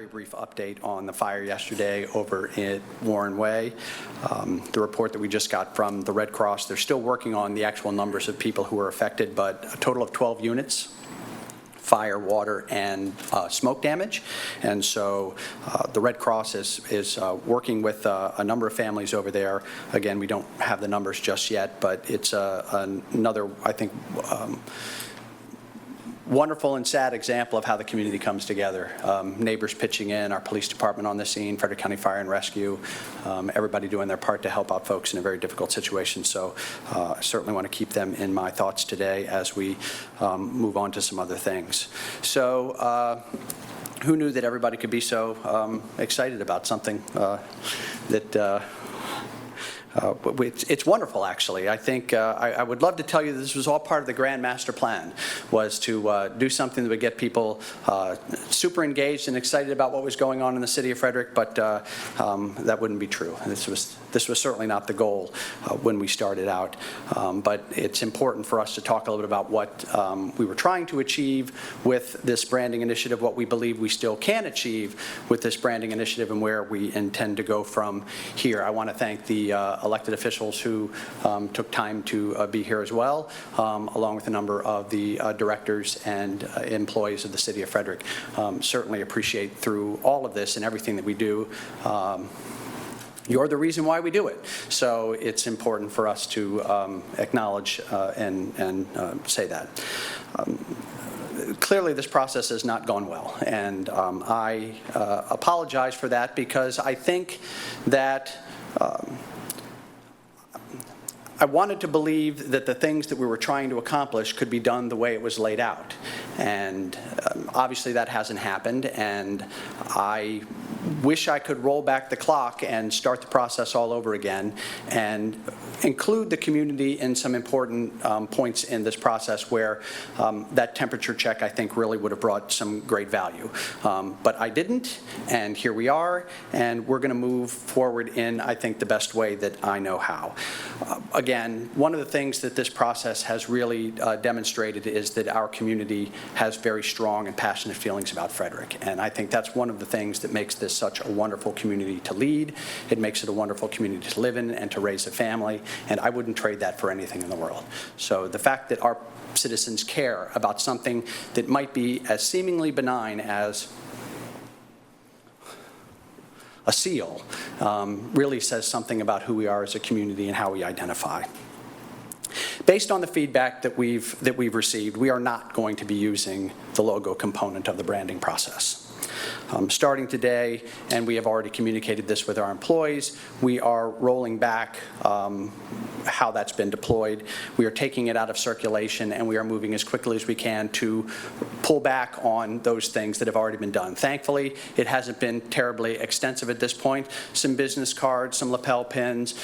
very brief update on the fire yesterday over at Warren Way. The report that we just got from the Red Cross, they're still working on the actual numbers of people who were affected, but a total of 12 units. Fire, water, and smoke damage. And so the Red Cross is working with a number of families over there. Again, we don't have the numbers just yet, but it's another, I think, wonderful and sad example of how the community comes together. Neighbors pitching in, our police department on the scene, Frederick County Fire and Rescue, everybody doing their part to help out folks in a very difficult situation. So I certainly want to keep them in my thoughts today as we move on to some other things. So who knew that everybody could be so excited about something that it's wonderful, actually. I think I would love to tell you this was all part of the grand master plan, was to do something that would get people super engaged and excited about what was going on in the city of Frederick, but that wouldn't be true. This was certainly not the goal when we started out. But it's important for us to talk a little bit about what we were trying to achieve with this branding initiative, what we believe we still can achieve with this branding initiative, and where we intend to go from here. I want to thank the elected officials who took time to be here as well, along with a number of the directors and employees of the city of Frederick. Certainly appreciate through all of this and everything that we do, you're the reason why we do it. So it's important for us to acknowledge and say that. Clearly, this process has not gone well, and I apologize for that, because I think that I wanted to believe that the things that we were trying to accomplish could be done the way it was laid out. And obviously that hasn't happened, and I wish I could roll back the clock and start the process all over again and include the community in some important points in this process where that temperature check, I think, really would have brought some great value. But I didn't, and here we are, and we're going to move forward in, I think, the best way that I know how. Again, one of the things that this process has really demonstrated is that our community has very strong and passionate feelings about Frederick, and I think that's one of the things that makes this such a wonderful community to lead. It makes it a wonderful community to live in and to raise a family, and I wouldn't trade that for anything in the world. So the fact that our citizens care about something that might be as seemingly benign as a seal really says something about who we are as a community and how we identify. Based on the feedback that we've received, we are not going to be using the logo component of the branding process. Starting today, and we have already communicated this with our employees, we are rolling back how that's been deployed. We are taking it out of circulation, and we are moving as quickly as we can to pull back on those things that have already been done. Thankfully, it hasn't been terribly extensive at this point. Some business cards, some lapel pins.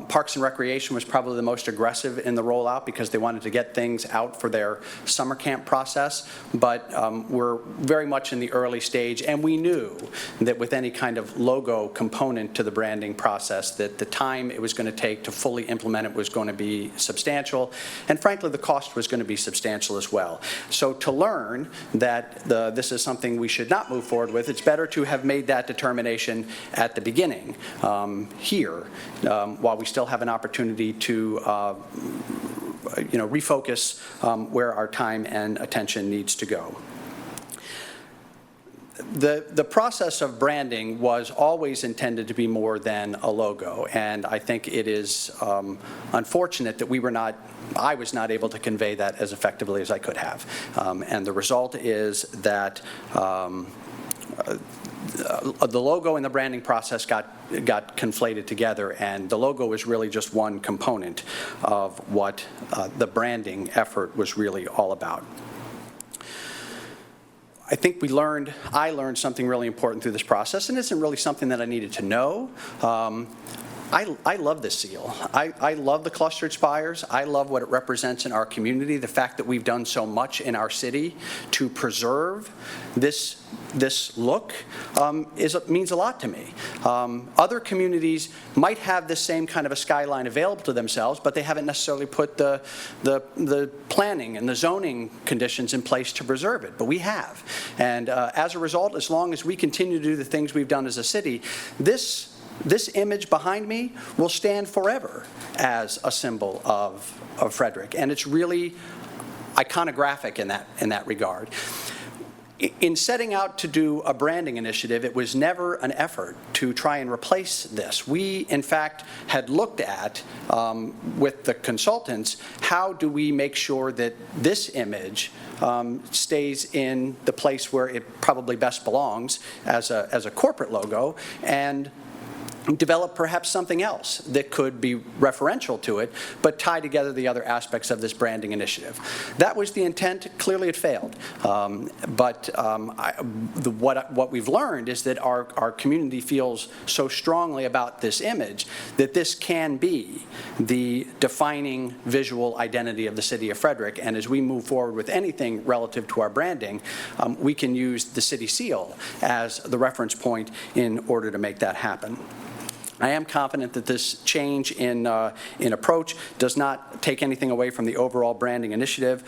Parks and Recreation was probably the most aggressive in the rollout because they wanted to get things out for their summer camp process, but we're very much in the early stage, and we knew that with any kind of logo component to the branding process that the time it was going to take to fully implement it was going to be substantial, and frankly the cost was going to be substantial as well. So to learn that this is something we should not move forward with, it's better to have made that determination at the beginning here while we still have an opportunity to refocus where our time and attention needs to go. The process of branding was always intended to be more than a logo, and I think it is unfortunate that I was not able to convey that as effectively as I could have. And the result is that the logo and the branding process got conflated together, and the logo is really just one component of what the branding effort was really all about. I think I learned something really important through this process, and it isn't really something that I needed to know. I love this seal. I love the clustered spires. I love what it represents in our community. The fact that we've done so much in our city to preserve this look means a lot to me. Other communities might have this same kind of a skyline available to themselves, but they haven't necessarily put the planning and the zoning conditions in place to preserve it, but we have. And as a result, as long as we continue to do the things we've done as a city, this image behind me will stand forever as a symbol of Frederick, and it's really iconographic in that regard. In setting out to do a branding initiative, it was never an effort to try and replace this. We, in fact, had looked at, with the consultants, how do we make sure that this image stays in the place where it probably best belongs as a corporate logo, and develop perhaps something else that could be referential to it, but tie together the other aspects of this branding initiative. That was the intent. Clearly it failed. What we've learned is that our community feels so strongly about this image that this can be the defining visual identity of the city of Frederick. And as we move forward with anything relative to our branding, we can use the city seal as the reference point in order to make that happen. I am confident that this change in approach does not take anything away from the overall branding initiative.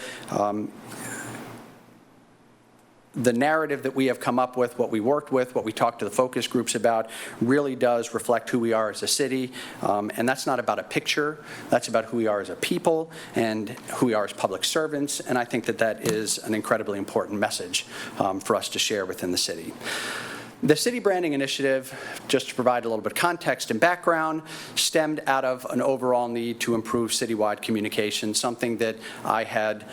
The narrative that we have come up with, what we worked with, what we talked to the focus groups about, really does reflect who we are as a city. And that's not about a picture. That's about who we are as a people and who we are as public servants. And I think that that is an incredibly important message for us to share within the city. The city branding initiative, just to provide a little bit of context and background, stemmed out of an overall need to improve citywide communication, something that I had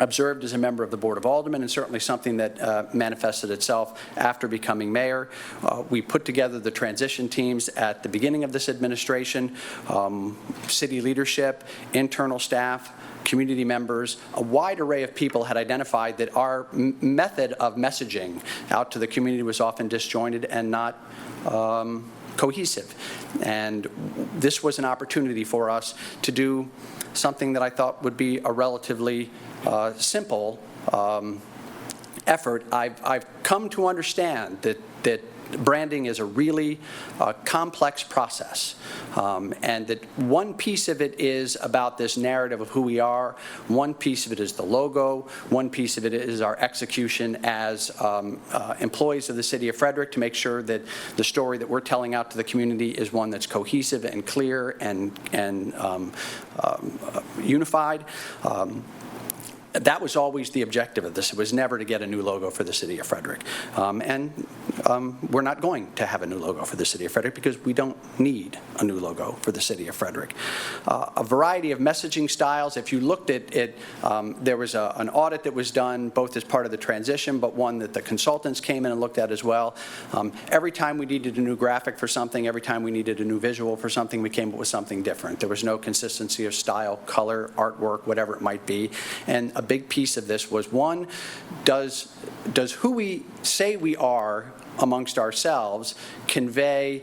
observed as a member of the Board of Aldermen, and certainly something that manifested itself after becoming mayor. We put together the transition teams at the beginning of this administration, city leadership, internal staff, community members. A wide array of people had identified that our method of messaging out to the community was often disjointed and not cohesive. And this was an opportunity for us to do something that I thought would be a relatively simple effort. I've come to understand that branding is a really complex process, and that one piece of it is about this narrative of who we are, one piece of it is the logo, one piece of it is our execution as employees of the city of Frederick to make sure that the story that we're telling out to the community is one that's cohesive and clear and unified. That was always the objective of this. It was never to get a new logo for the city of Frederick. We're not going to have a new logo for the city of Frederick because we don't need a new logo for the city of Frederick. A variety of messaging styles. If you looked at it, there was an audit that was done both as part of the transition, but one that the consultants came in and looked at as well. Every time we needed a new graphic for something, every time we needed a new visual for something, we came up with something different. There was no consistency of style, color, artwork, whatever it might be. And a big piece of this was, one, does who we say we are amongst ourselves convey,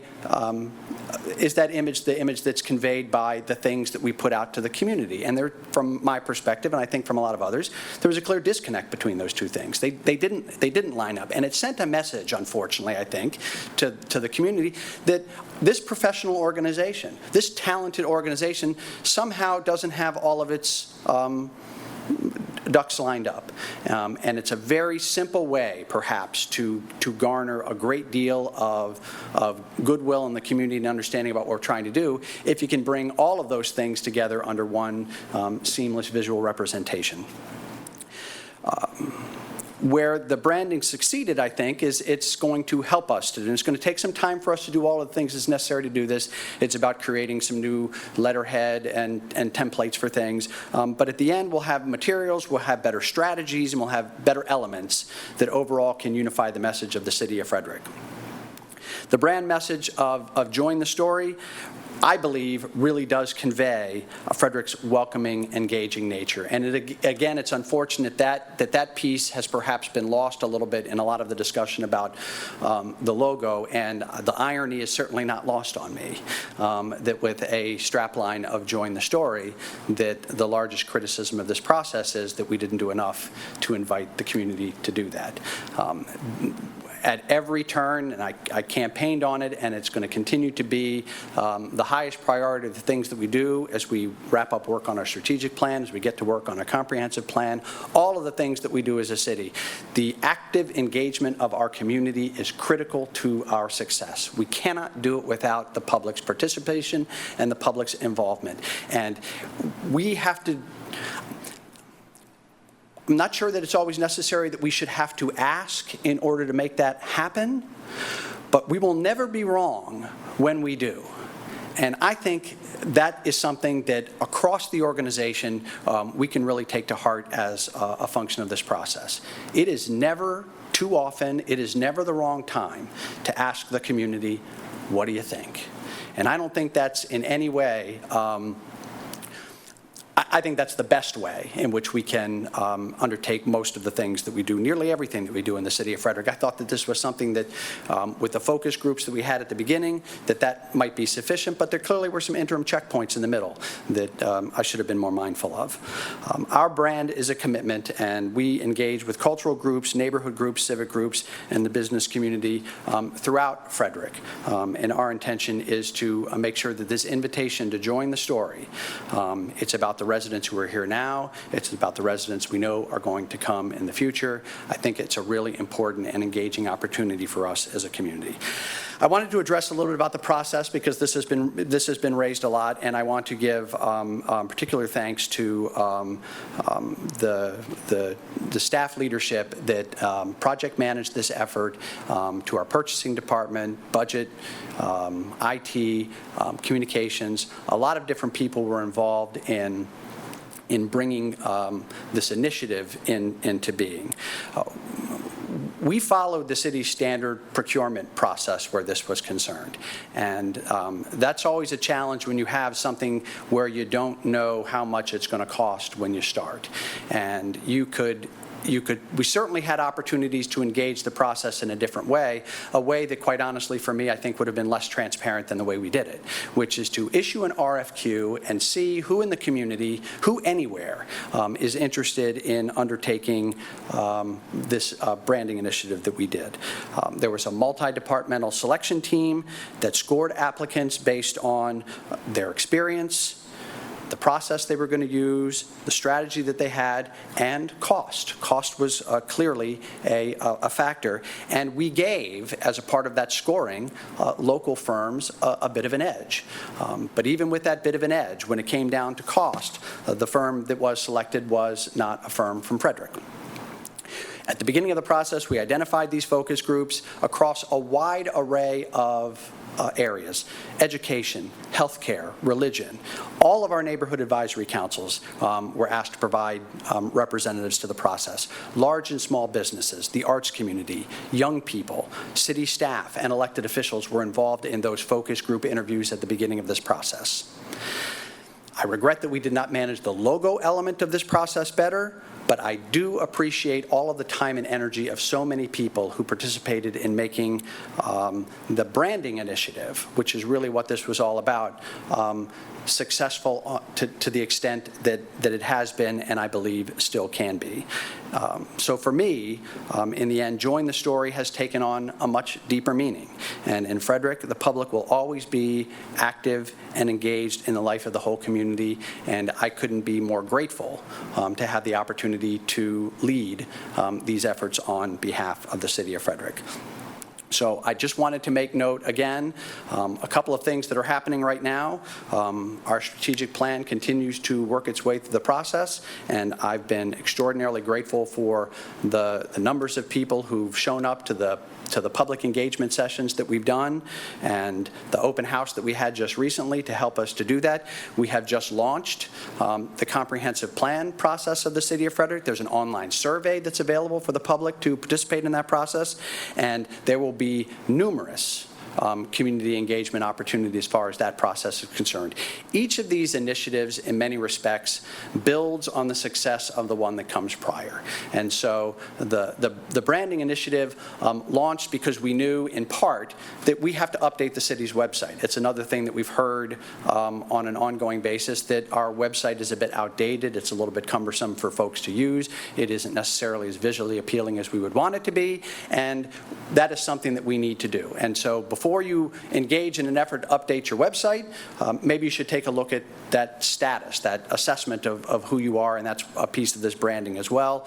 is that image the image that's conveyed by the things that we put out to the community? And there, from my perspective, and I think from a lot of others, there was a clear disconnect between those two things. They didn't line up, and it sent a message, unfortunately, I think, to the community that this professional organization, this talented organization, somehow doesn't have all of its ducks lined up. And it's a very simple way, perhaps, to garner a great deal of goodwill in the community and understanding about what we're trying to do if you can bring all of those things together under one seamless visual representation. Where the branding succeeded, I think, is it's going to help us to do. And it's going to take some time for us to do all of the things that's necessary to do this. It's about creating some new letterhead and templates for things. But at the end, we'll have materials, we'll have better strategies, and we'll have better elements that overall can unify the message of the city of Frederick. The brand message of Join the Story, I believe, really does convey Frederick's welcoming, engaging nature. And again, it's unfortunate that piece has perhaps been lost a little bit in a lot of the discussion about the logo, and the irony is certainly not lost on me, that with a strapline of Join the Story, that the largest criticism of this process is that we didn't do enough to invite the community to do that. At every turn, and I campaigned on it, and it's going to continue to be the highest priority of the things that we do as we wrap up work on our strategic plan, as we get to work on a comprehensive plan, all of the things that we do as a city. The active engagement of our community is critical to our success. We cannot do it without the public's participation and the public's involvement. And we have to, I'm not sure that it's always necessary that we should have to ask in order to make that happen, but we will never be wrong when we do. And I think that is something that across the organization we can really take to heart as a function of this process. It is never too often, it is never the wrong time to ask the community, what do you think? And I don't think that's in any way I think that's the best way in which we can undertake most of the things that we do, nearly everything that we do in the city of Frederick. I thought that this was something that, with the focus groups that we had at the beginning, that might be sufficient, but there clearly were some interim checkpoints in the middle that I should have been more mindful of. Our brand is a commitment, and we engage with cultural groups, neighborhood groups, civic groups, and the business community throughout Frederick. And our intention is to make sure that this invitation to join the story, it's about the residents who are here now. It's about the residents we know are going to come in the future. I think it's a really important and engaging opportunity for us as a community. I wanted to address a little bit about the process because this has been raised a lot, and I want to give particular thanks to the staff leadership that project managed this effort, to our purchasing department, budget, IT, communications. A lot of different people were involved in bringing this initiative into being. We followed the city's standard procurement process where this was concerned. And that's always a challenge when you have something where you don't know how much it's going to cost when you start. And we certainly had opportunities to engage the process in a different way, a way that, quite honestly, for me, I think would have been less transparent than the way we did it, which is to issue an RFQ and see who in the community, who anywhere, is interested in undertaking this branding initiative that we did. There was a multi-departmental selection team that scored applicants based on their experience, the process they were going to use, the strategy that they had, and cost. Cost was clearly a factor, and we gave, as a part of that scoring, local firms a bit of an edge. But even with that bit of an edge, when it came down to cost, the firm that was selected was not a firm from Frederick. At the beginning of the process, we identified these focus groups across a wide array of areas: education, healthcare, religion. All of our neighborhood advisory councils were asked to provide representatives to the process. Large and small businesses, the arts community, young people, city staff, and elected officials were involved in those focus group interviews at the beginning of this process. I regret that we did not manage the logo element of this process better, but I do appreciate all of the time and energy of so many people who participated in making the branding initiative, which is really what this was all about, successful to the extent that it has been, and I believe still can be. So for me, in the end, Join the Story has taken on a much deeper meaning. And in Frederick, the public will always be active and engaged in the life of the whole community, and I couldn't be more grateful to have the opportunity to lead these efforts on behalf of the city of Frederick. So I just wanted to make note again, a couple of things that are happening right now. Our strategic plan continues to work its way through the process, and I've been extraordinarily grateful for the numbers of people who've shown up to the public engagement sessions that we've done and the open house that we had just recently to help us to do that. We have just launched the comprehensive plan process of the City of Frederick. There's an online survey that's available for the public to participate in that process, and there will be numerous community engagement opportunity as far as that process is concerned. Each of these initiatives, in many respects, builds on the success of the one that comes prior. And so the branding initiative launched because we knew, in part, that we have to update the city's website. It's another thing that we've heard on an ongoing basis, that our website is a bit outdated. It's a little bit cumbersome for folks to use. It isn't necessarily as visually appealing as we would want it to be, and that is something that we need to do. And so before you engage in an effort to update your website, maybe you should take a look at that status, that assessment of who you are, and that's a piece of this branding as well.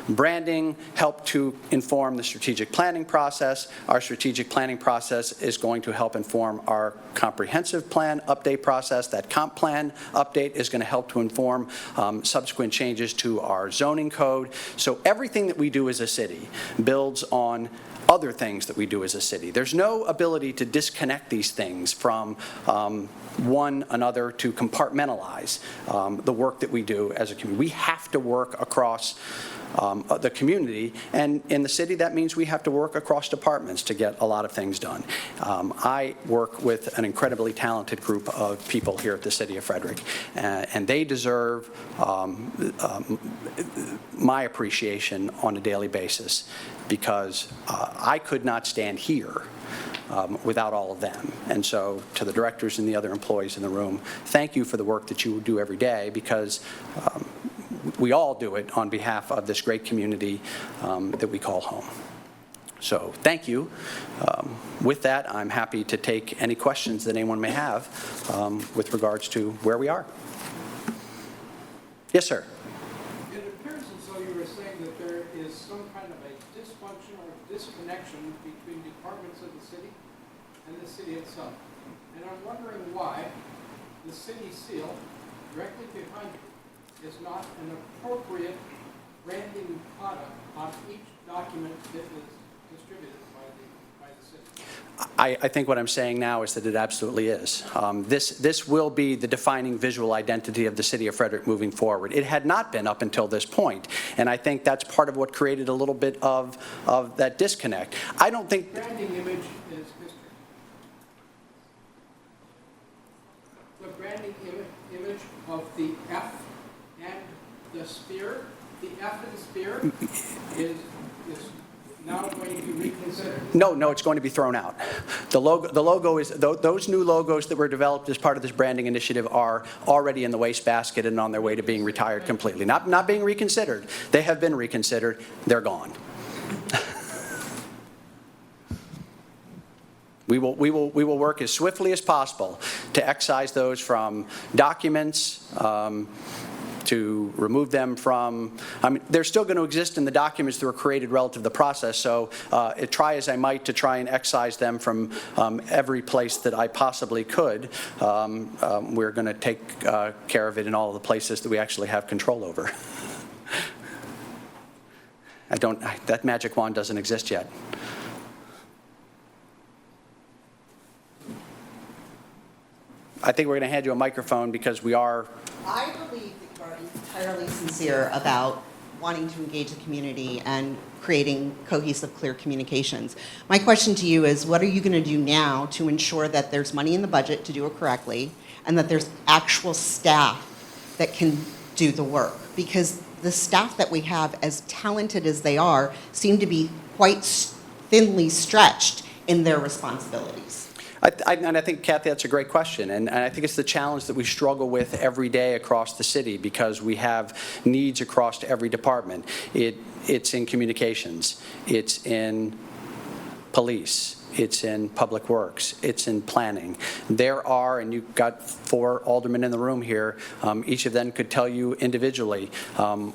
Branding helped to inform the strategic planning process. Our strategic planning process is going to help inform our comprehensive plan update process. That comp plan update is going to help to inform subsequent changes to our zoning code. So everything that we do as a city builds on other things that we do as a city. There's no ability to disconnect these things from one another, to compartmentalize the work that we do as a community. We have to work across the community, and in the city that means we have to work across departments to get a lot of things done. I work with an incredibly talented group of people here at the City of Frederick, and they deserve my appreciation on a daily basis, because I could not stand here without all of them. And so, to the directors and the other employees in the room, thank you for the work that you do every day, because we all do it on behalf of this great community that we call home. So thank you. With that, I'm happy to take any questions that anyone may have with regards to where we are. Yes, sir. It appears as though you were saying that there is some kind of a dysfunction or disconnection between departments of the city and the city itself. And I'm wondering why the city seal, directly behind you, is not an appropriate branding product on each document that is distributed by the city. I think what I'm saying now is that it absolutely is. This will be the defining visual identity of the City of Frederick moving forward. It had not been up until this point, and I think that's part of what created a little bit of that disconnect. I don't think... Branding image is history. The branding image of the F and the spear, the F and the spear is now going to be reconsidered. No, it's going to be thrown out. The logo is, those new logos that were developed as part of this branding initiative are already in the wastebasket and on their way to being retired completely. Not being reconsidered. They have been reconsidered. They're gone. We will work as swiftly as possible to excise those from documents, to remove them from, they're still going to exist in the documents that were created relative to the process, so try as I might to try and excise them from every place that I possibly could. We're going to take care of it in all of the places that we actually have control over. That magic wand doesn't exist yet. I think we're going to hand you a microphone because we are... I believe that you are entirely sincere about wanting to engage the community and creating cohesive, clear communications. My question to you is, what are you going to do now to ensure that there's money in the budget to do it correctly, and that there's actual staff that can do the work? Because the staff that we have, as talented as they are, seem to be quite thinly stretched in their responsibilities. And I think, Kathy, that's a great question. And I think it's the challenge that we struggle with every day across the city, because we have needs across every department. It's in communications. It's in police. It's in public works. It's in planning. There are, and you've got 4 aldermen in the room here, each of them could tell you individually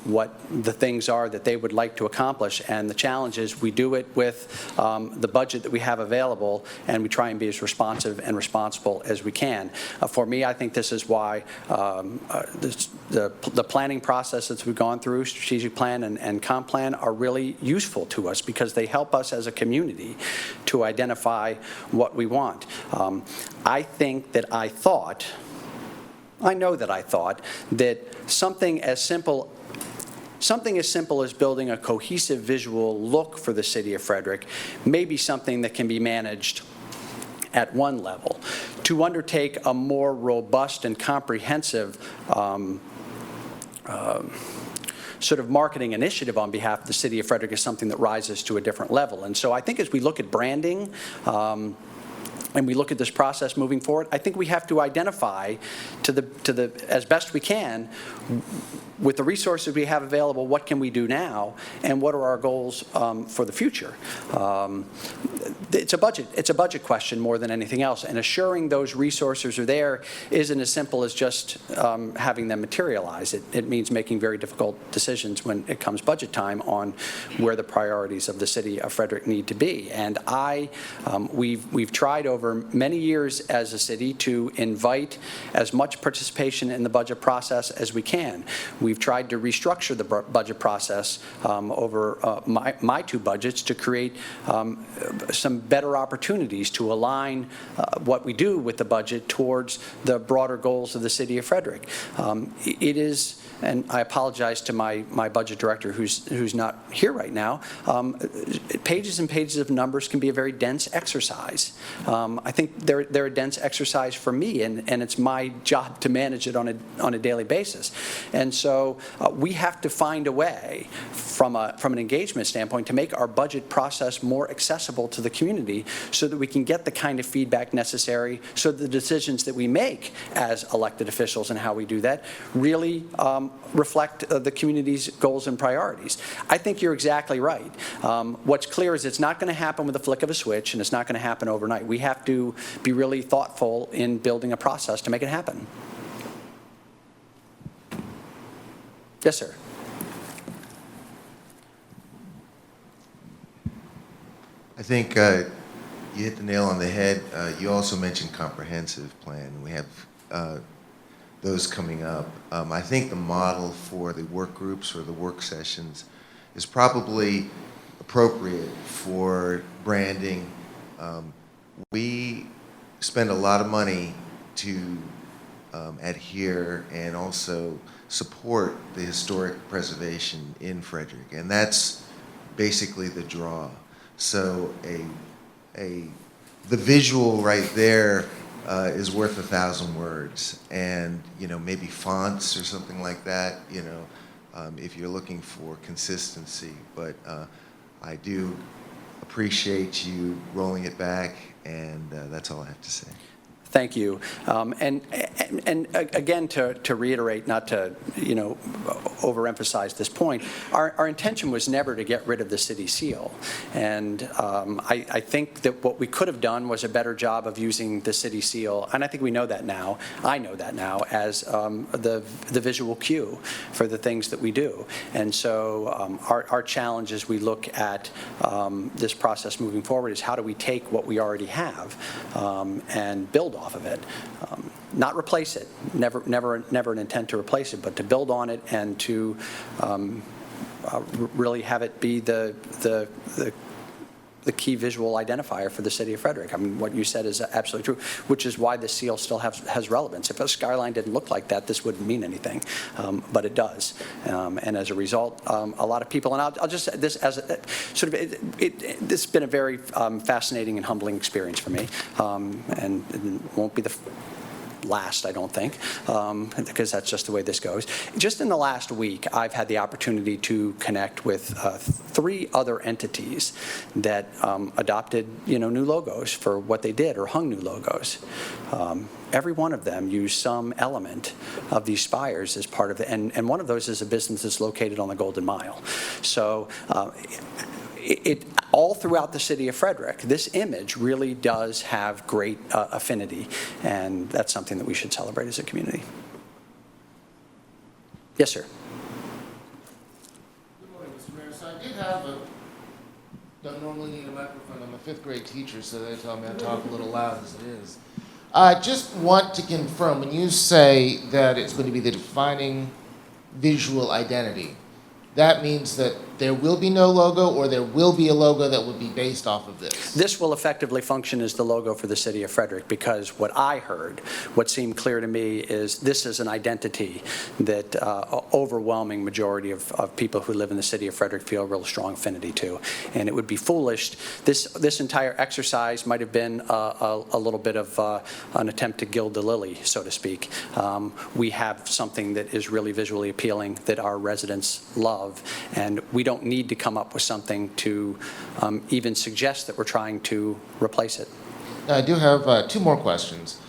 what the things are that they would like to accomplish. And the challenge is we do it with the budget that we have available, and we try and be as responsive and responsible as we can. For me, I think this is why the planning process that we've gone through, strategic plan and comp plan, are really useful to us, because they help us as a community to identify what we want. I know that I thought that something as simple as building a cohesive visual look for the City of Frederick may be something that can be managed at one level. To undertake a more robust and comprehensive sort of marketing initiative on behalf of the city of Frederick is something that rises to a different level. And so I think as we look at branding, and we look at this process moving forward, I think we have to identify as best we can, with the resources we have available, what can we do now, and what are our goals for the future. It's a budget question more than anything else, and assuring those resources are there isn't as simple as just having them materialize. It means making very difficult decisions when it comes budget time on where the priorities of the city of Frederick need to be. And we've tried over many years as a city to invite as much participation in the budget process as we can. We've tried to restructure the budget process over my two budgets to create some better opportunities to align what we do with the budget towards the broader goals of the city of Frederick. It is, and I apologize to my budget director who's not here right now, pages and pages of numbers can be a very dense exercise. I think they're a dense exercise for me, and it's my job to manage it on a daily basis. And so we have to find a way from an engagement standpoint to make our budget process more accessible to the community so that we can get the kind of feedback necessary so that the decisions that we make as elected officials and how we do that really reflect the community's goals and priorities. I think you're exactly right. What's clear is it's not going to happen with a flick of a switch, and it's not going to happen overnight. We have to be really thoughtful in building a process to make it happen. Yes, sir. I think you hit the nail on the head. You also mentioned comprehensive plan. We have those coming up. I think the model for the work groups or the work sessions is probably appropriate for branding. We spend a lot of money to adhere and also support the historic preservation in Frederick, and that's basically the draw. So the visual right there is worth 1,000 words, and maybe fonts or something like that. If you're looking for consistency, but I do appreciate you rolling it back, and that's all I have to say. Thank you. And again, to reiterate, not to overemphasize this point, our intention was never to get rid of the city seal. And I think that what we could have done was a better job of using the city seal, and I think we know that now. I know that now as the visual cue for the things that we do. And so our challenge as we look at this process moving forward is how do we take what we already have and build off of it, not replace it. Never an intent to replace it, but to build on it and to really have it be the key visual identifier for the city of Frederick. I mean, what you said is absolutely true, which is why the seal still has relevance. If a skyline didn't look like that, this wouldn't mean anything, but it does. And as a result, a lot of people, and I'll just this as a, sort of, this has been a very fascinating and humbling experience for me, and it won't be the last, I don't think, because that's just the way this goes. Just in the last week, I've had the opportunity to connect with 3 other entities that adopted, new logos for what they did or hung new logos. Every one of them used some element of these spires as part of it, and one of those is a business that's located on the Golden Mile. So all throughout the city of Frederick, this image really does have great affinity, and that's something that we should celebrate as a community. Yes, sir. Good morning, Mr. Mayor. So I did have don't normally need a microphone. I'm a 5th grade teacher, so they tell me I talk a little loud as it is. I just want to confirm, when you say that it's going to be the defining visual identity, that means that there will be no logo, or there will be a logo that would be based off of this? This will effectively function as the logo for the city of Frederick, because what I heard, what seemed clear to me, is this is an identity that overwhelming majority of people who live in the city of Frederick feel a real strong affinity to. And it would be foolish. This entire exercise might have been a little bit of an attempt to gild the lily, so to speak. We have something that is really visually appealing that our residents love, and we don't need to come up with something to even suggest that we're trying to replace it. Now, I do have 2 more questions.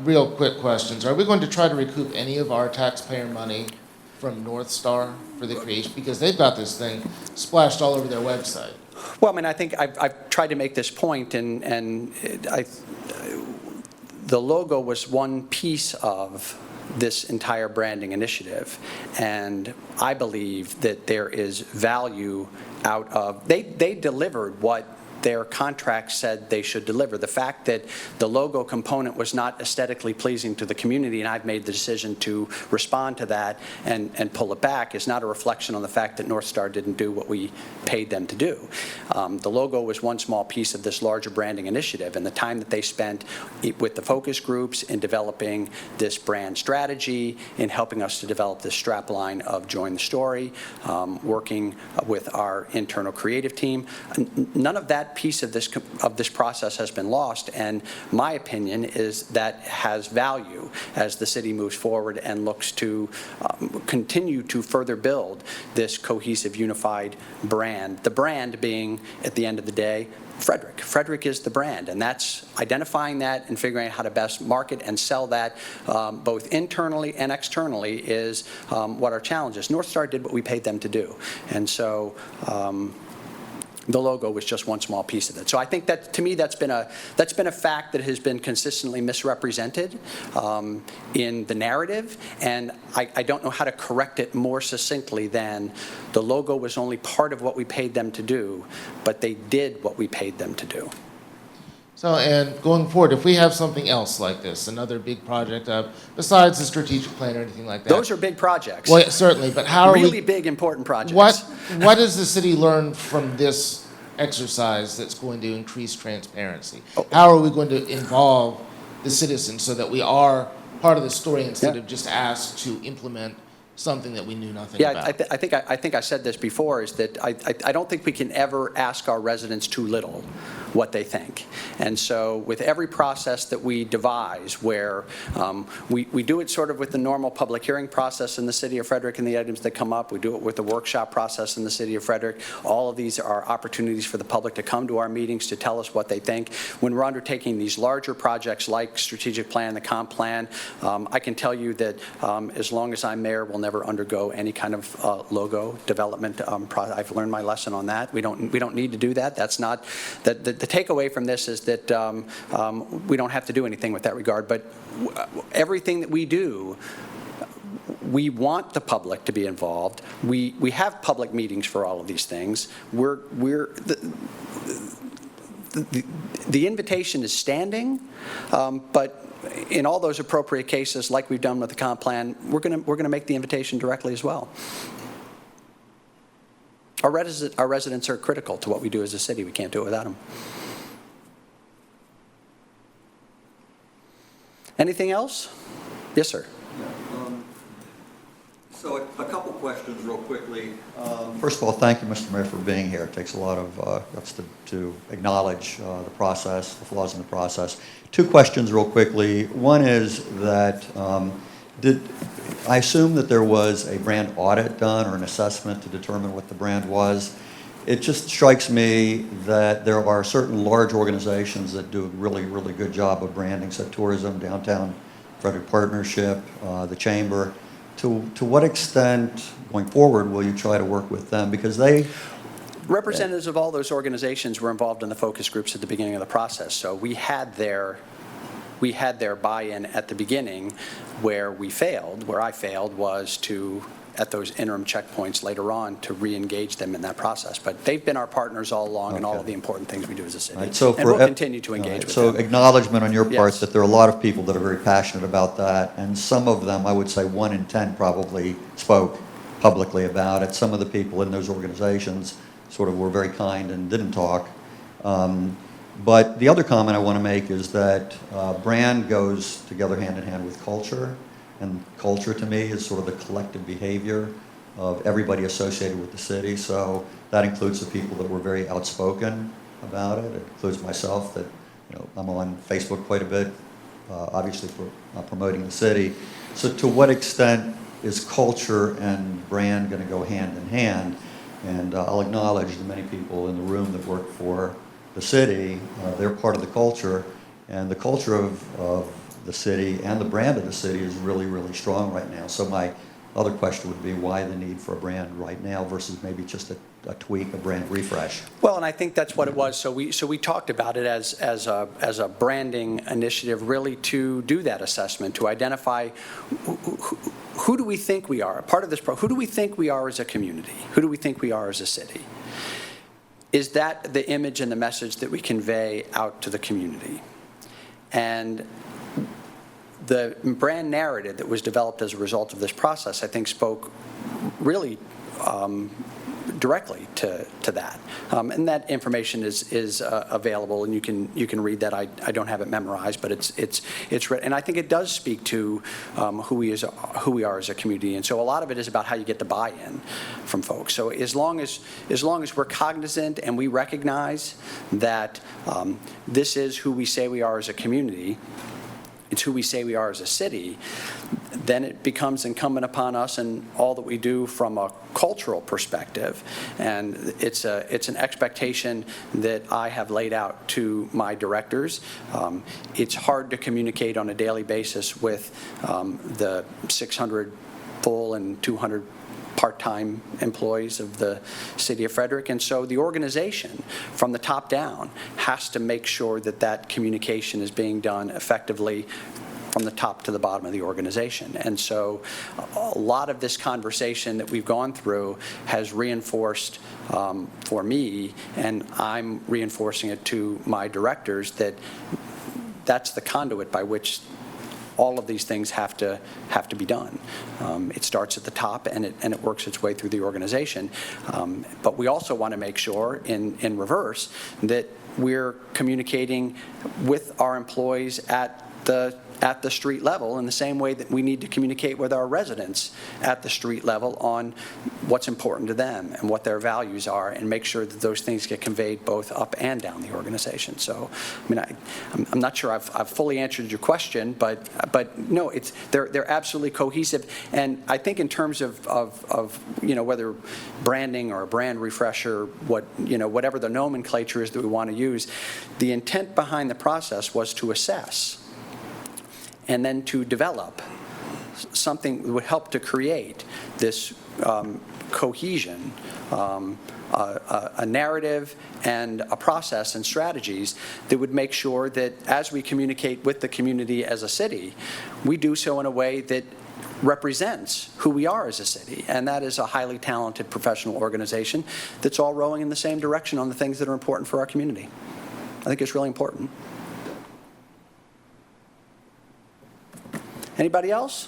Real quick questions. Are we going to try to recoup any of our taxpayer money from North Star for the creation? Because they've got this thing splashed all over their website. Well, I mean, I think I've tried to make this point, and the logo was one piece of this entire branding initiative, and I believe that there is value out of, they delivered what their contract said they should deliver. The fact that the logo component was not aesthetically pleasing to the community, and I've made the decision to respond to that and pull it back, is not a reflection on the fact that North Star didn't do what we paid them to do. The logo was one small piece of this larger branding initiative, and the time that they spent with the focus groups in developing this brand strategy, in helping us to develop this strap line of Join the Story, working with our internal creative team, none of that piece of this process has been lost, and my opinion is that has value as the city moves forward and looks to continue to further build this cohesive, unified brand. The brand being, at the end of the day, Frederick. Frederick is the brand, and that's identifying that and figuring out how to best market and sell that both internally and externally is what our challenge is. North Star did what we paid them to do, and so the logo was just one small piece of it. So I think that, to me, that's been a fact that has been consistently misrepresented in the narrative, and I don't know how to correct it more succinctly than the logo was only part of what we paid them to do, but they did what we paid them to do. So, and going forward, if we have something else like this, another big project besides the strategic plan or anything like that. Those are big projects. Well, certainly, but how are really big, important projects. What does the city learn from this exercise that's going to increase transparency? How are we going to involve the citizens so that we are part of the story instead of just asked to implement something that we knew nothing about? I think I said this before, is that I don't think we can ever ask our residents too little what they think. And so with every process that we devise, where we do it sort of with the normal public hearing process in the city of Frederick and the items that come up, we do it with the workshop process in the city of Frederick. All of these are opportunities for the public to come to our meetings to tell us what they think. When we're undertaking these larger projects like strategic plan, the comp plan, I can tell you that as long as I'm mayor, we'll never undergo any kind of logo development. I've learned my lesson on that. We don't need to do that. That's not the takeaway from this is that we don't have to do anything with that regard. But everything that we do, we want the public to be involved. We have public meetings for all of these things. The invitation is standing, but in all those appropriate cases, like we've done with the comp plan, we're going to make the invitation directly as well. Our residents are critical to what we do as a city. We can't do it without them. Anything else? Yes, sir. So a couple questions real quickly. First of all, thank you, Mr. Mayor, for being here. It takes a lot of guts to acknowledge the process, the flaws in the process. 2 questions real quickly. One is that I assume that there was a brand audit done or an assessment to determine what the brand was. It just strikes me that there are certain large organizations that do a really, really good job of branding, so tourism, downtown Frederick Partnership, the Chamber. To what extent, going forward, will you try to work with them? Because they... Representatives of all those organizations were involved in the focus groups at the beginning of the process, so we had their buy-in at the beginning. Where I failed was to, at those interim checkpoints later on, to re-engage them in that process. But they've been our partners all along in all of the important things we do as a city. Right, so and we'll continue to engage with them. So acknowledgement on your part Yes. that there are a lot of people that are very passionate about that, and some of them, I would say 1 in 10 probably spoke publicly about it. Some of the people in those organizations sort of were very kind and didn't talk. But the other comment I want to make is that brand goes together hand in hand with culture, and culture to me is sort of the collective behavior of everybody associated with the city. So that includes the people that were very outspoken about it. It includes myself, that I'm on Facebook quite a bit, obviously promoting the city. So to what extent is culture and brand going to go hand in hand? And I'll acknowledge the many people in the room that work for the city. They're part of the culture, and the culture of the city and the brand of the city is really, really strong right now. So my other question would be, why the need for a brand right now versus maybe just a tweak, a brand refresh? Well, and I think that's what it was. So we talked about it as a branding initiative, really to do that assessment, to identify who do we think we are. Part of this who do we think we are as a community? Who do we think we are as a city? Is that the image and the message that we convey out to the community? And the brand narrative that was developed as a result of this process, I think, spoke really directly to that. And that information is available, and you can read that. I don't have it memorized, but it's written. And I think it does speak to who we are as a community. And so a lot of it is about how you get the buy-in from folks. So as long as we're cognizant and we recognize that this is who we say we are as a community, it's who we say we are as a city, then it becomes incumbent upon us and all that we do from a cultural perspective. And it's an expectation that I have laid out to my directors. It's hard to communicate on a daily basis with the 600 full and 200 part-time employees of the city of Frederick. And so the organization from the top down has to make sure that that communication is being done effectively from the top to the bottom of the organization. And so a lot of this conversation that we've gone through has reinforced for me, and I'm reinforcing it to my directors, that that's the conduit by which all of these things have to be done. It starts at the top, and it works its way through the organization. But we also want to make sure, in reverse, that we're communicating with our employees at the street level in the same way that we need to communicate with our residents at the street level on what's important to them and what their values are, and make sure that those things get conveyed both up and down the organization. So, I mean, I'm not sure I've fully answered your question, but no, they're absolutely cohesive. And I think in terms of whether branding or a brand refresher, whatever the nomenclature is that we want to use, the intent behind the process was to assess and then to develop something that would help to create this cohesion, a narrative and a process and strategies that would make sure that as we communicate with the community as a city, we do so in a way that represents who we are as a city. And that is a highly talented professional organization that's all rowing in the same direction on the things that are important for our community. I think it's really important. Anybody else?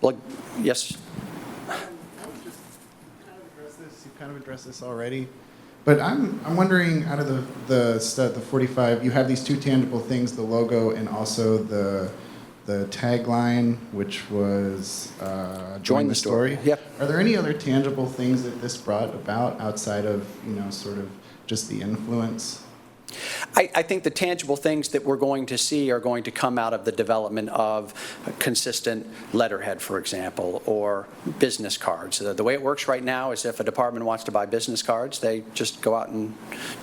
Well, yes. I would just kind of address this. You kind of addressed this already, but I'm wondering, out of the 45, you have these two tangible things: the logo and also the tagline, which was "Join the story." Yep. Are there any other tangible things that this brought about outside of sort of just the influence? I think the tangible things that we're going to see are going to come out of the development of a consistent letterhead, for example, or business cards. The way it works right now is if a department wants to buy business cards, they just go out and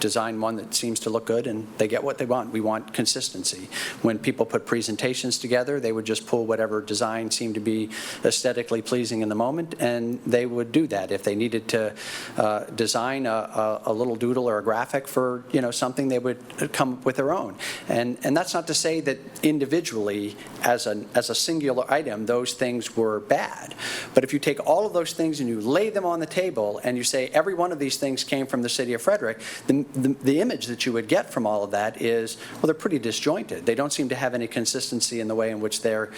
design one that seems to look good, and they get what they want. We want consistency. When people put presentations together, they would just pull whatever design seemed to be aesthetically pleasing in the moment, and they would do that. If they needed to design a little doodle or a graphic for something, they would come up with their own. And that's not to say that individually, as a singular item, those things were bad. But if you take all of those things and you lay them on the table and you say every one of these things came from the city of Frederick, the image that you would get from all of that is, well, they're pretty disjointed. They don't seem to have any consistency in the way in which they're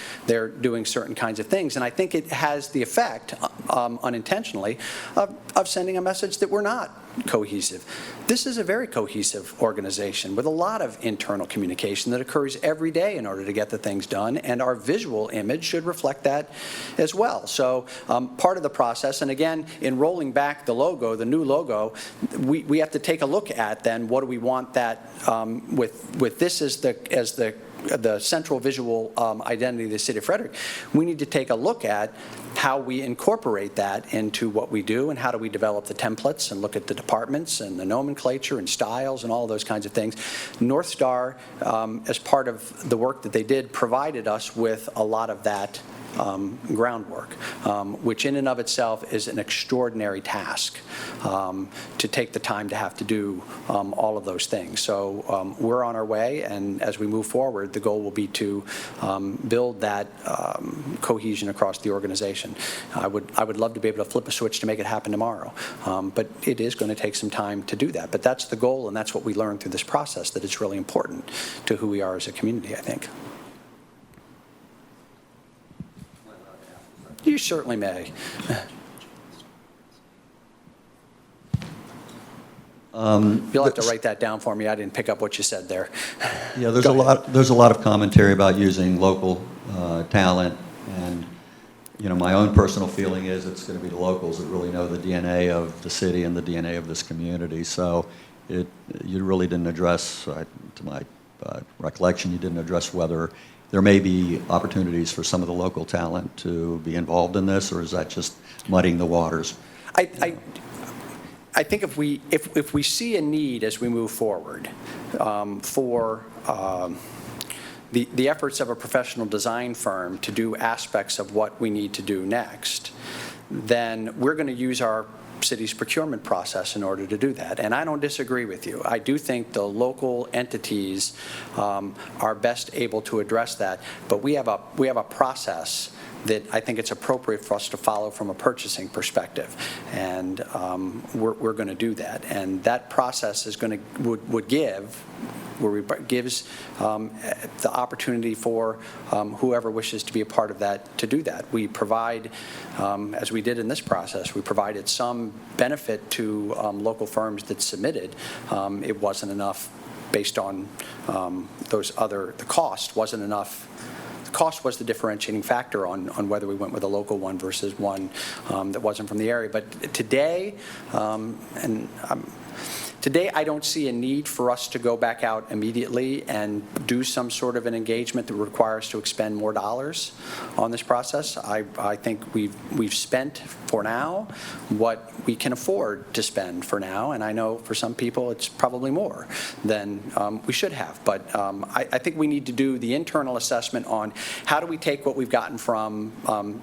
doing certain kinds of things. And I think it has the effect unintentionally, of sending a message that we're not cohesive. This is a very cohesive organization with a lot of internal communication that occurs every day in order to get the things done, and our visual image should reflect that as well. So part of the process, and again, in rolling back the logo, the new logo, we have to take a look at then what do we want that with this as the central visual identity of the city of Frederick. We need to take a look at how we incorporate that into what we do, and how do we develop the templates and look at the departments and the nomenclature and styles and all those kinds of things. North Star, as part of the work that they did, provided us with a lot of that groundwork, which in and of itself is an extraordinary task to take the time to have to do all of those things. So we're on our way, and as we move forward, the goal will be to build that cohesion across the organization. I would love to be able to flip a switch to make it happen tomorrow, but it is going to take some time to do that. But that's the goal, and that's what we learned through this process, that it's really important to who we are as a community, I think. You certainly may. You'll have to write that down for me. I didn't pick up what you said there. Yeah, there's a lot of commentary about using local talent, and my own personal feeling is it's going to be the locals that really know the DNA of the city and the DNA of this community. So you really didn't address, to my recollection, you didn't address whether there may be opportunities for some of the local talent to be involved in this, or is that just muddying the waters? I think if we see a need as we move forward for the efforts of a professional design firm to do aspects of what we need to do next, then we're going to use our city's procurement process in order to do that. And I don't disagree with you. I do think the local entities are best able to address that, but we have a process that I think it's appropriate for us to follow from a purchasing perspective, and we're going to do that. And that process is going to gives the opportunity for whoever wishes to be a part of that to do that. We provide, as we did in this process, we provided some benefit to local firms that submitted. It wasn't enough based on the cost wasn't enough. The cost was the differentiating factor on whether we went with a local one versus one that wasn't from the area. But today, today, I don't see a need for us to go back out immediately and do some sort of an engagement that would require us to expend more dollars on this process. I think we've spent for now what we can afford to spend for now, and I know for some people it's probably more than we should have. But I think we need to do the internal assessment on how do we take what we've gotten from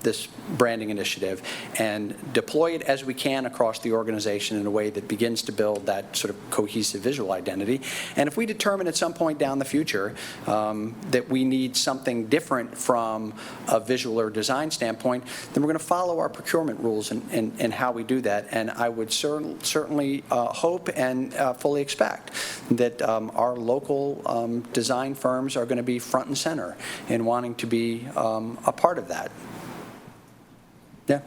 this branding initiative and deploy it as we can across the organization in a way that begins to build that sort of cohesive visual identity. And if we determine at some point down the future that we need something different from a visual or design standpoint, then we're going to follow our procurement rules and how we do that. And I would certainly hope and fully expect that our local design firms are going to be front and center in wanting to be a part of that. Yeah.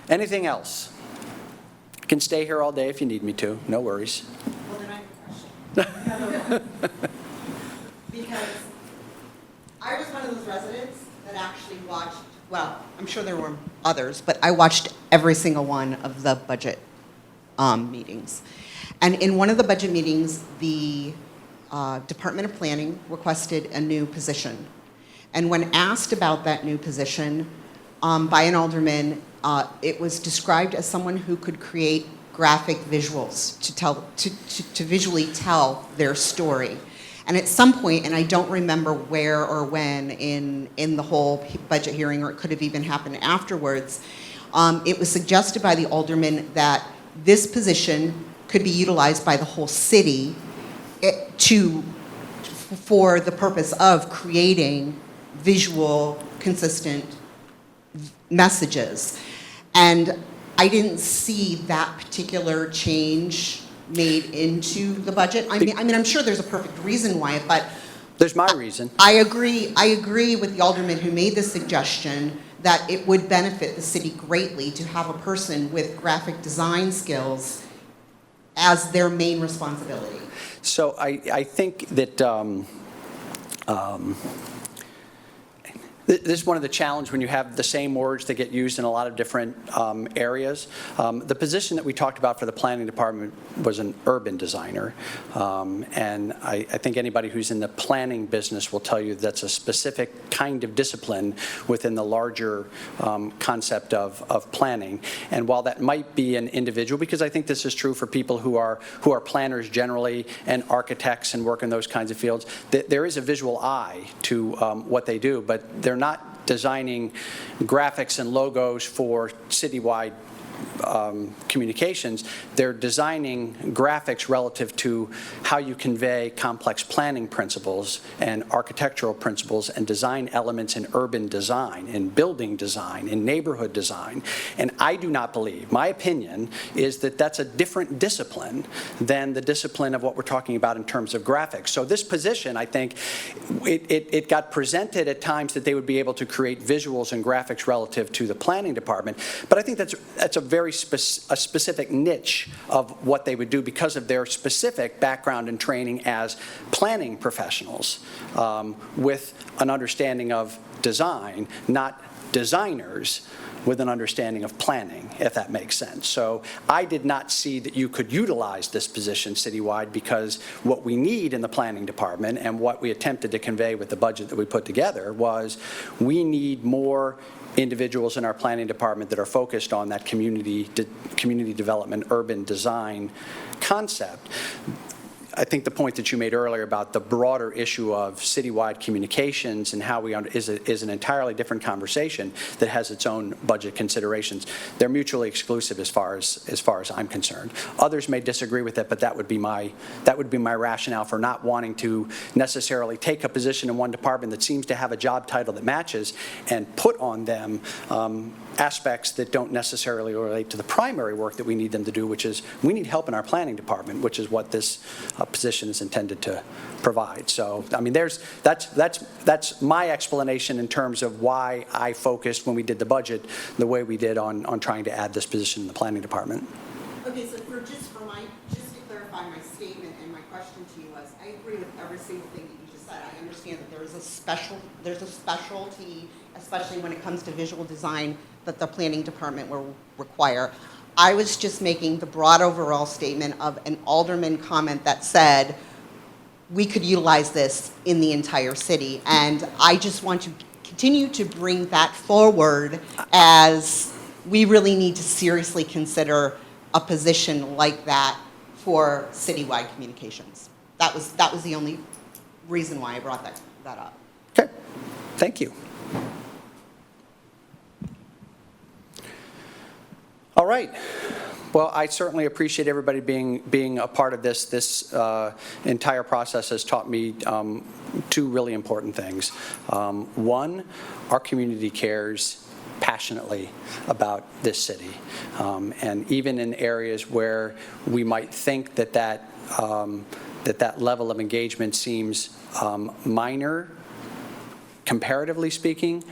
Anything else? Can stay here all day if you need me to. No worries. Well, then I have a question. Because I was one of those residents that actually watched, well, I'm sure there were others, but I watched every single one of the budget meetings. And in one of the budget meetings, the Department of Planning requested a new position. And when asked about that new position by an alderman, it was described as someone who could create graphic visuals to visually tell their story. And at some point, and I don't remember where or when in the whole budget hearing, or it could have even happened afterwards, it was suggested by the alderman that this position could be utilized by the whole city for the purpose of creating visual, consistent messages. And I didn't see that particular change made into the budget. I mean, I'm sure there's a perfect reason why, but There's my reason. I agree with the alderman who made the suggestion that it would benefit the city greatly to have a person with graphic design skills as their main responsibility? So I think that this is one of the challenges when you have the same words that get used in a lot of different areas. The position that we talked about for the planning department was an urban designer. And I think anybody who's in the planning business will tell you that's a specific kind of discipline within the larger concept of planning. And while that might be an individual, because I think this is true for people who are planners generally and architects and work in those kinds of fields, there is a visual eye to what they do, but they're not designing graphics and logos for citywide communications. They're designing graphics relative to how you convey complex planning principles and architectural principles and design elements in urban design, in building design, in neighborhood design. And I do not believe, my opinion is that that's a different discipline than the discipline of what we're talking about in terms of graphics. So this position, I think, it got presented at times that they would be able to create visuals and graphics relative to the planning department. But I think that's a very specific niche of what they would do because of their specific background and training as planning professionals with an understanding of design, not designers with an understanding of planning, if that makes sense. So I did not see that you could utilize this position citywide because what we need in the planning department and what we attempted to convey with the budget that we put together was we need more individuals in our planning department that are focused on that community development, urban design concept. I think the point that you made earlier about the broader issue of citywide communications and how we is an entirely different conversation that has its own budget considerations. They're mutually exclusive as far as I'm concerned. Others may disagree with it, but that would be my rationale for not wanting to necessarily take a position in one department that seems to have a job title that matches and put on them aspects that don't necessarily relate to the primary work that we need them to do, which is we need help in our planning department, which is what this position is intended to provide. So, I mean, that's my explanation in terms of why I focused when we did the budget the way we did on trying to add this position in the planning department. Okay, so just to clarify my statement and my question to you was, I agree with every single thing that you just said. I understand that there's a specialty, especially when it comes to visual design, that the planning department will require. I was just making the broad overall statement of an alderman comment that said we could utilize this in the entire city, and I just want to continue to bring that forward as we really need to seriously consider a position like that for citywide communications. That was the only reason why I brought that up. Okay, thank you. All right. Well, I certainly appreciate everybody being a part of this. This entire process has taught me two really important things. One, our community cares passionately about this city. And even in areas where we might think that level of engagement seems minor, comparatively speaking,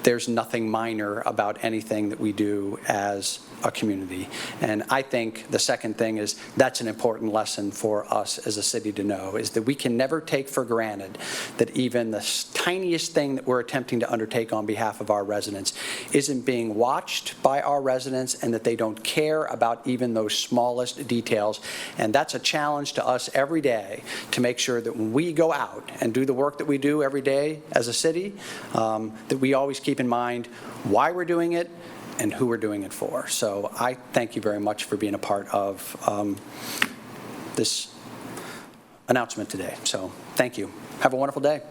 there's nothing minor about anything that we do as a community. And I think the second thing is that's an important lesson for us as a city to know, is that we can never take for granted that even the tiniest thing that we're attempting to undertake on behalf of our residents isn't being watched by our residents and that they don't care about even those smallest details. And that's a challenge to us every day to make sure that when we go out and do the work that we do every day as a city, that we always keep in mind why we're doing it and who we're doing it for. So I thank you very much for being a part of this announcement today. So thank you. Have a wonderful day.